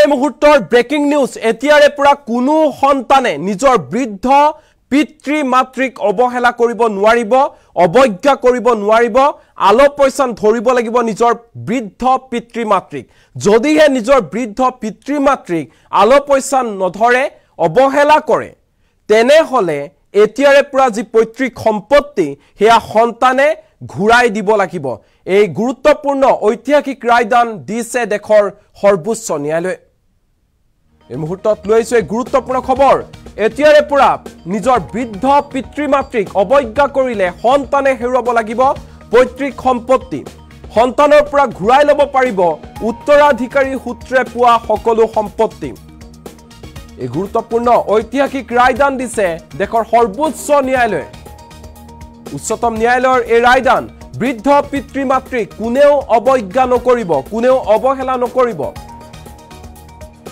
এই মুহূৰ্তৰ breaking news এতিয়াৰে পৰা কোনো সন্তানে নিজৰ বৃদ্ধ পিতৃ মাতৃক অবহেলা কৰিব নোৱাৰিব অবজ্ঞা কৰিব নোৱাৰিব আলোপইচান ধৰিব লাগিব নিজৰ বৃদ্ধ পিতৃ মাতৃক যদিহে নিজৰ বৃদ্ধ পিতৃ মাতৃক আলোপইচান নধৰে অবহেলা কৰে তেনেহলে এতিয়াৰে পৰা যি পৈতৃক সম্পত্তি হেয়া সন্তানে ঘূৰাই দিব লাগিব এই গুৰুত্বপূৰ্ণ ঐতিহাসিক ৰায়দান দিছে দেশৰ সৰ্বোচ্চ ন্যায়ালয়ে এই মুহূৰ্তত লৈছে এই গুৰুত্বপূৰ্ণ খবৰ এতিয়াৰে পৰা নিজৰ বৃদ্ধ পিতৃ মাতৃক অবজ্ঞা কৰিলে সন্তানে হেৰুৱাব লাগিব পৈতৃক সম্পত্তি সন্তানৰ পৰা ঘূৰাই ল'ব পাৰিব উত্তৰাধিকাৰী সূত্ৰে পোৱা সকলো সম্পত্তি এই গুৰুত্বপূৰ্ণ ঐতিহাসিক ৰায়দান দিছে দেশৰ সৰ্বোচ্চ ন্যায়ালয়ে উচ্চতম ন্যায়ালয়ৰ এই ৰায়দান বৃদ্ধ পিতৃ মাতৃক কোনেও অবজ্ঞা নকৰিব কোনেও অবহেলা নকৰিব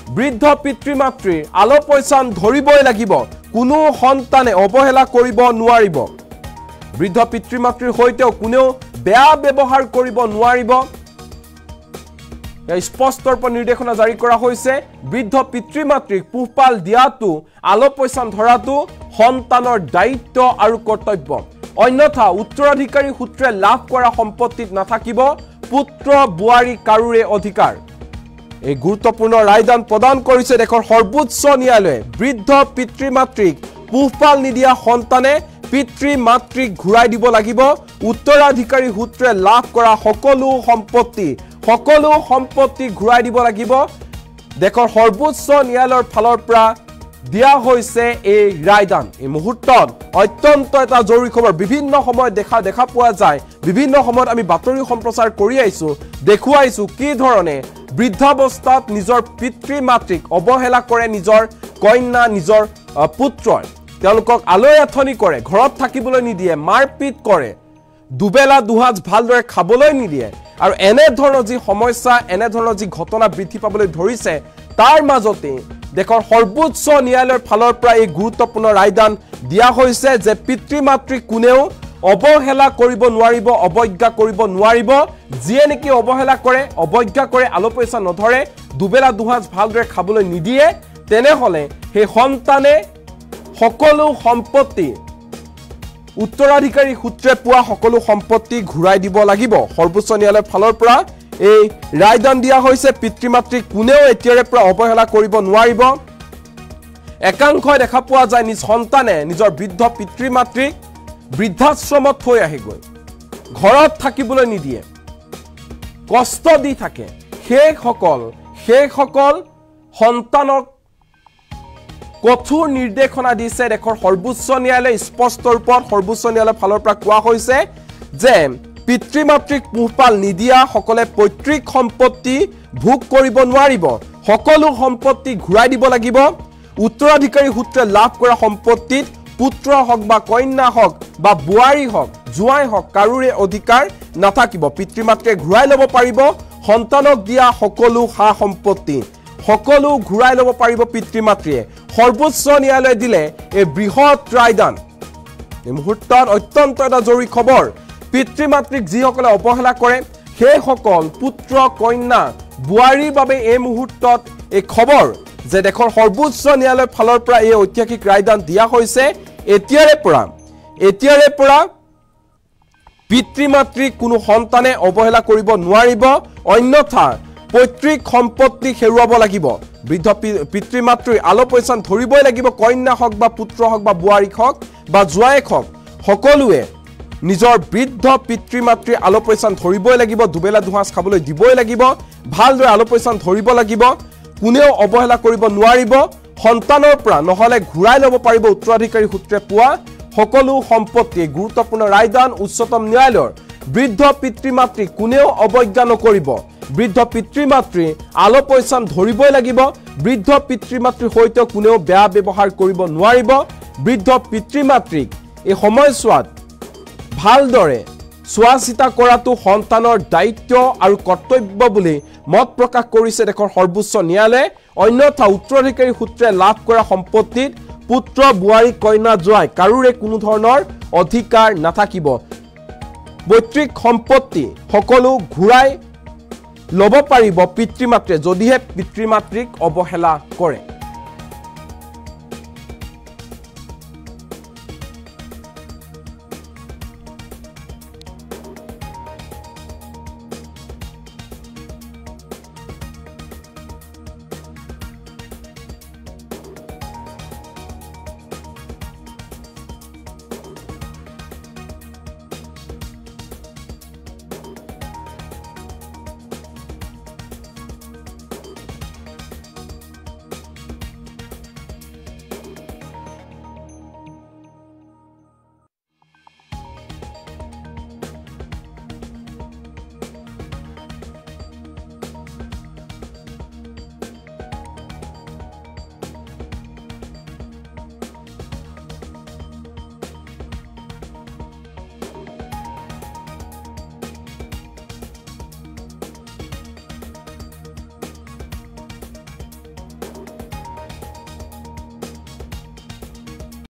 বৃদ্ধ পিতৃ মাতৃৰ আলোপইচান ধৰিবই লাগিব কোনো সন্তানে অবহেলা কৰিব নোৱাৰিব বৃদ্ধ পিতৃ মাতৃৰ হৈতেও কোনেও বেয়া ব্যৱহাৰ কৰিব নোৱাৰিব স্পষ্টৰ পৰা নিৰ্দেশনা জাৰি কৰা হৈছে বৃদ্ধ পিতৃ মাতৃক পোহপাল দিয়াটো আলোপইচান ধৰাটো সন্তানৰ দায়িত্ব আৰু কৰ্তব্য অন্যথা উত্তৰাধিকাৰী সূত্ৰে লাভ কৰা সম্পত্তিত নাথাকিব পুত্ৰ বুৱাৰী কাৰুৰে অধিকাৰ এই গুৰুত্বপূৰ্ণ ৰায়দান প্ৰদান কৰিছে দেশৰ সৰ্বোচ্চ ন্যায়ালয়ে বৃদ্ধ পিতৃ মাতৃক পোহপাল নিদিয়া সন্তানে পিতৃ মাতৃক ঘূৰাই দিব লাগিব উত্তৰাধিকাৰী সূত্ৰে লাভ কৰা সকলো সম্পত্তি ঘূৰাই দিব লাগিব দেশৰ সৰ্বোচ্চ ন্যায়ালয়ৰ ফালৰ পৰা দিয়া হৈছে এই ৰায়দান এই মুহূৰ্তত অত্যন্ত এটা জৰুৰী খবৰ বিভিন্ন সময়ত দেখা পোৱা যায় বিভিন্ন সময়ত আমি বাতৰি সম্প্ৰচাৰ কৰি আইছো দেখুৱাইছো কি ধৰণে বৃদ্ধাৱস্থাত নিজৰ পিতৃ মাতৃক অবহেলা কৰে নিজৰ কন্যা নিজৰ পুত্ৰই তেওঁলোকক আলৈ আথনি কৰে ঘৰত থাকিবলৈ নিদিয়ে মাৰপিট কৰে দুবেলা দুহাজ ভালদৰে খাবলৈ নিদিয়ে আৰু এনে ধৰণৰ যি সমস্যা এনে ধৰণৰ যি ঘটনা বৃদ্ধি পাবলৈ ধৰিছে তাৰ মাজতে দেশৰ সৰ্বোচ্চ ন্যায়ালয়ৰ ফালৰ পৰা এই গুৰুত্বপূৰ্ণ ৰায়দান দিয়া হৈছে যে পিতৃ মাতৃক কোনেও অবহেলা কৰিব নোৱাৰিব অবজ্ঞা কৰিব নোৱাৰিব যিয়ে নেকি অবহেলা কৰে অবজ্ঞা কৰে আলোপইচা নধৰে দুবেলা দুহাজ ভালদৰে খাবলৈ নিদিয়ে তেনেহলে সেই সন্তানে সকলো সম্পত্তি উত্তৰাধিকাৰী সূত্ৰে পোৱা সকলো সম্পত্তি ঘূৰাই দিব লাগিব সৰ্বোচ্চ ন্যায়ালয়ৰ ফালৰ পৰা এই ৰায়দান দিয়া হৈছে পিতৃ মাতৃক কোনেও এতিয়াৰে পৰা অবহেলা কৰিব নোৱাৰিব একাংশই দেখা পোৱা যায় নিজ সন্তানে নিজৰ বৃদ্ধ পিতৃ মাতৃক বৃদ্ধাশ্ৰমত থৈ আহেগৈ ঘৰত থাকিবলৈ নিদিয়ে কষ্ট দি থাকে সেইসকল সন্তানক কঠোৰ নিৰ্দেশনা দিছে দেশৰ সৰ্বোচ্চ ন্যায়ালয়ে স্পষ্ট ৰূপত সৰ্বোচ্চ ন্যায়ালয়ৰ ফালৰ পৰা কোৱা হৈছে যে পিতৃ মাতৃক পোহপাল নিদিয়া সকলে পৈতৃক সম্পত্তি ভোগ কৰিব নোৱাৰিব সকলো সম্পত্তি ঘূৰাই দিব লাগিব উত্তৰাধিকাৰী সূত্ৰে লাভ কৰা সম্পত্তিত পুত্ৰ হওক বা কন্যা হওক বা বুৱাৰী হওক জুৱাই হওক কাৰুৰে অধিকাৰ নাথাকিব পিতৃ মাতৃয়ে ঘূৰাই ল'ব পাৰিব সন্তানক দিয়া সকলো সা সম্পত্তি সকলো ঘূৰাই ল'ব পাৰিব পিতৃ মাতৃয়ে সৰ্বোচ্চ ন্যায়ালয়ে দিলে এই বৃহৎ ৰায়দান এই মুহূৰ্তত অত্যন্ত এটা জৰুৰী খবৰ পিতৃ মাতৃক যিসকলে অবহেলা কৰে সেইসকল পুত্ৰ কন্যা বুৱাৰীৰ বাবে এই মুহূৰ্তত এই খবৰ যে দেশৰ সৰ্বোচ্চ ন্যায়ালয়ৰ ফালৰ পৰা এই ঐতিহাসিক ৰায়দান দিয়া হৈছে এতিয়াৰে পৰা পিতৃ মাতৃক কোনো সন্তানে অবহেলা কৰিব নোৱাৰিব অন্যথা পৈতৃক সম্পত্তি হেৰুৱাব লাগিব বৃদ্ধ পিতৃ মাতৃৰ আলোপইচান ধৰিবই লাগিব কন্যা হওক বা পুত্ৰ হওক বা বুৱাৰীক হওক বা জুৱাইক হওক সকলোৱে নিজৰ বৃদ্ধ পিতৃ মাতৃৰ আলোপইচান ধৰিবই লাগিব দুবেলা দুহাজ খাবলৈ দিবই লাগিব ভালদৰে আলোপইচান ধৰিব লাগিব কোনেও অবহেলা কৰিব নোৱাৰিব সন্তানৰ পৰা নহলে ঘূৰাই ল'ব পাৰিব উত্তৰাধিকাৰী সূত্ৰে পোৱা সকলো সম্পত্তি গুৰুত্বপূৰ্ণ ৰায়দান উচ্চতম ন্যায়ালয়ৰ বৃদ্ধ পিতৃ মাতৃক কোনেও অবজ্ঞা নকৰিব বৃদ্ধ পিতৃ মাতৃ আলোপইচান ধৰিবই লাগিব বৃদ্ধ পিতৃ মাতৃৰ হৈতে কোনেও বেয়া ব্যৱহাৰ কৰিব নোৱাৰিব বৃদ্ধ পিতৃ মাতৃক এই সময়ছোৱাত ভালদৰে চোৱা চিতা কৰাটো সন্তানৰ দায়িত্ব আৰু কৰ্তব্য বুলি মত প্ৰকাশ কৰিছে দেশৰ সৰ্বোচ্চ ন্যায়ালয়ে অন্যথা উত্তৰাধিকাৰী সূত্ৰে লাভ কৰা সম্পত্তিত পুত্ৰ বুৱাৰী কন্যা জুৱাই কাৰুৰে কোনো ধৰণৰ অধিকাৰ নাথাকিব পৈতৃক সম্পত্তি সকলো ঘূৰাই ল'ব পাৰিব পিতৃ মাতৃয়ে যদিহে পিতৃ মাতৃক অৱহেলা কৰে